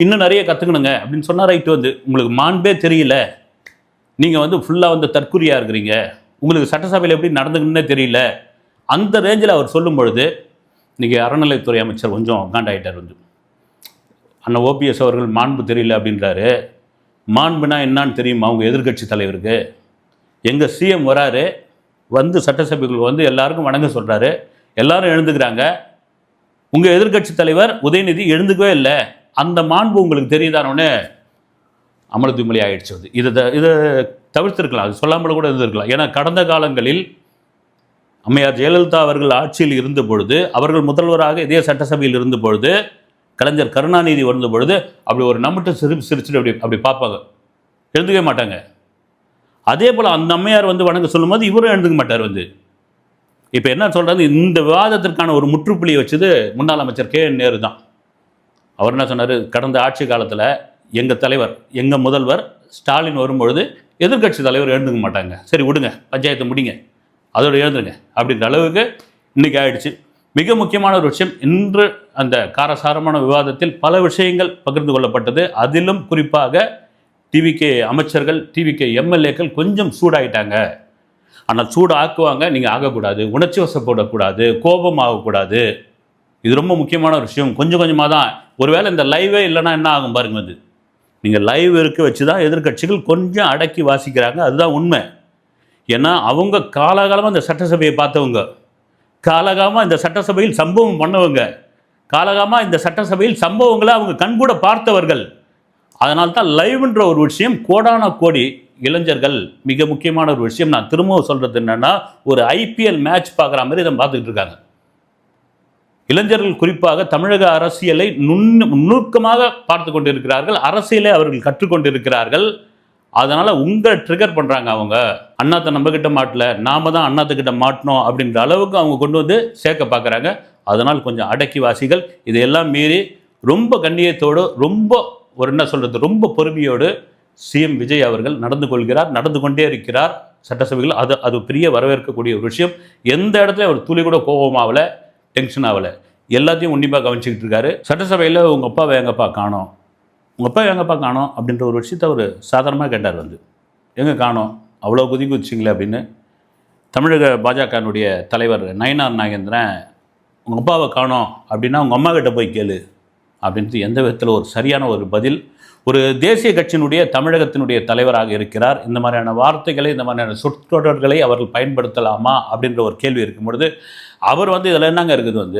இன்னும் நிறைய கற்றுக்கணுங்க அப்படின்னு சொன்னால் ரைட்டு வந்து உங்களுக்கு மாண்பே தெரியல, நீங்கள் வந்து ஃபுல்லாக வந்து தற்குறியாக இருக்கிறீங்க, உங்களுக்கு சட்டசபையில் எப்படி நடந்துக்கணுன்னே தெரியல, அந்த ரேஞ்சில் அவர் சொல்லும் பொழுது இன்றைக்கி அறநிலைத்துறை அமைச்சர் கொஞ்சம் காண்டாயிட்டார். வந்து அண்ணன் ஓபிஎஸ் அவர்கள் மாண்பு தெரியல அப்படின்றாரு. மாண்புனா என்னான்னு தெரியுமா அவங்க எதிர்கட்சி தலைவருக்கு? எங்கள் சிஎம் வராரு, வந்து சட்டசபைக்குள் வந்து எல்லாருக்கும் வணங்க சொல்கிறாரு, எல்லாரும் எழுந்துக்கிறாங்க. உங்கள் எதிர்கட்சி தலைவர் உதயநிதி எழுந்துக்கவே இல்லை, அந்த மாண்பு உங்களுக்கு தெரியுதானோன்னு அமளத்துமொழி ஆகிடுச்சு. வந்து இதை தவிர்த்திருக்கலாம், அது சொல்லாமல் கூட இருந்திருக்கலாம். ஏன்னா கடந்த காலங்களில் அம்மையார் ஜெயலலிதா அவர்கள் ஆட்சியில் இருந்த பொழுது, அவர்கள் முதல்வராக இதே சட்டசபையில் இருந்த பொழுது, கலைஞர் கருணாநிதி வந்த பொழுது அப்படி ஒரு நம்மட்டு சிரிச்சுட்டு அப்படி பார்ப்பாங்க, எழுந்துக்கவே மாட்டாங்க. அதே போல் அந்த அம்மையார் வந்து வணங்க சொல்லும் போது இவரும் எழுந்துக்க மாட்டார். வந்து இப்போ என்ன சொல்கிறது, இந்த விவாதத்திற்கான ஒரு முற்றுப்புள்ளியை வச்சது முன்னாள் அமைச்சர் கே.என். நேரு தான். அவர் என்ன சொன்னார், கடந்த ஆட்சி காலத்தில் எங்கள் தலைவர், எங்கள் முதல்வர் ஸ்டாலின் வரும்பொழுது எதிர்கட்சி தலைவர் எழுந்துக்க மாட்டாங்க, சரி விடுங்க பஞ்சாயத்தை முடிங்க, அதோடு எழுந்துருங்க அப்படின்ற அளவுக்கு இன்றைக்கி ஆயிடுச்சு. மிக முக்கியமான ஒரு விஷயம், இன்று அந்த காரசாரமான விவாதத்தில் பல விஷயங்கள் பகிர்ந்து கொள்ளப்பட்டது. அதிலும் குறிப்பாக டிவிகே அமைச்சர்கள், டிவிகே எம்எல்ஏக்கள் கொஞ்சம் சூடாயிட்டாங்க. ஆனால் சூடு ஆக்குவாங்க, நீங்கள் ஆகக்கூடாது, உணர்ச்சி வசப்படக்கூடாது, கோபம் ஆகக்கூடாது. இது ரொம்ப முக்கியமான ஒரு விஷயம். கொஞ்சம் கொஞ்சமாக தான், ஒருவேளை இந்த லைவே இல்லைன்னா என்ன ஆகும் பாருங்க. அது நீங்கள் லைவ் இருக்க வச்சு தான் எதிர்கட்சிகள் கொஞ்சம் அடக்கி வாசிக்கிறாங்க, அதுதான் உண்மை. ஏன்னா அவங்க காலகாலமாக இந்த சட்டசபையை பார்த்தவங்க, காலகாலமாக இந்த சட்டசபையில் சம்பவம் பண்ணவங்க, காலகாலமாக இந்த சட்டசபையில் சம்பவங்களை அவங்க கண்கூட பார்த்தவர்கள். அதனால தான் லைவ்ன்ற ஒரு விஷயம் கோடான கோடி இளைஞர்கள், மிக முக்கியமான ஒரு விஷயம் நான் திரும்பவும் சொல்கிறது என்னென்னா, ஒரு ஐபிஎல் மேட்ச் பார்க்குற மாதிரி இதை பார்த்துக்கிட்டு இருக்காங்க. இளைஞர்கள் குறிப்பாக தமிழக அரசியலை நுணுக்கமாக பார்த்து கொண்டிருக்கிறார்கள், அரசியலை அவர்கள் கற்றுக்கொண்டிருக்கிறார்கள். அதனால் உங்களை ட்ரிகர் பண்ணுறாங்க. அவங்க அண்ணாத்தை நம்மக்கிட்ட மாட்டல, நாம தான் அண்ணாத்துக்கிட்ட மாட்டினோம் அப்படின்ற அளவுக்கு அவங்க கொண்டு வந்து சேர்க்க பார்க்குறாங்க. அதனால் கொஞ்சம் அடக்கி வாசிகள். இதையெல்லாம் மீறி ரொம்ப கண்ணியத்தோடு, ரொம்ப ஒரு என்ன சொல்கிறது, ரொம்ப பொறுமையோடு சிஎம் விஜய் அவர்கள் நடந்து கொள்கிறார், நடந்து கொண்டே இருக்கிறார் சட்டசபைகள். அது பெரிய வரவேற்கக்கூடிய ஒரு விஷயம். எந்த இடத்துல ஒரு துளி கூட கோபமாகலை, டென்ஷன் ஆகலை, எல்லாத்தையும் உன்னிப்பாக கவனிச்சிக்கிட்டு இருக்காரு. சட்டசபையில் உங்கள் அப்பாவை எங்கப்பா காணோம், உங்கள் அப்பா எங்கப்பா காணோம் அப்படின்ற ஒரு விஷயத்தை அவர் சாதாரணமாக கேட்டார். வந்து எங்கே காணோம், அவ்வளோ குதிச்சிங்களே அப்படின்னு. தமிழக பாஜகனுடைய தலைவர் நயினார் நாகேந்திரன், உங்கள் அப்பாவை காணோம் அப்படின்னா உங்கள் அம்மா கிட்ட போய் கேளு அப்படின்ட்டு எந்த விதத்தில் ஒரு சரியான ஒரு பதில். ஒரு தேசிய கட்சியினுடைய தமிழகத்தினுடைய தலைவராக இருக்கிறார். இந்த மாதிரியான வார்த்தைகளை, இந்த மாதிரியான சொற்றொடர்களை அவர்கள் பயன்படுத்தலாமா அப்படின்ற ஒரு கேள்வி இருக்கும் பொழுது அவர் வந்து இதில் என்னங்க இருக்குது வந்து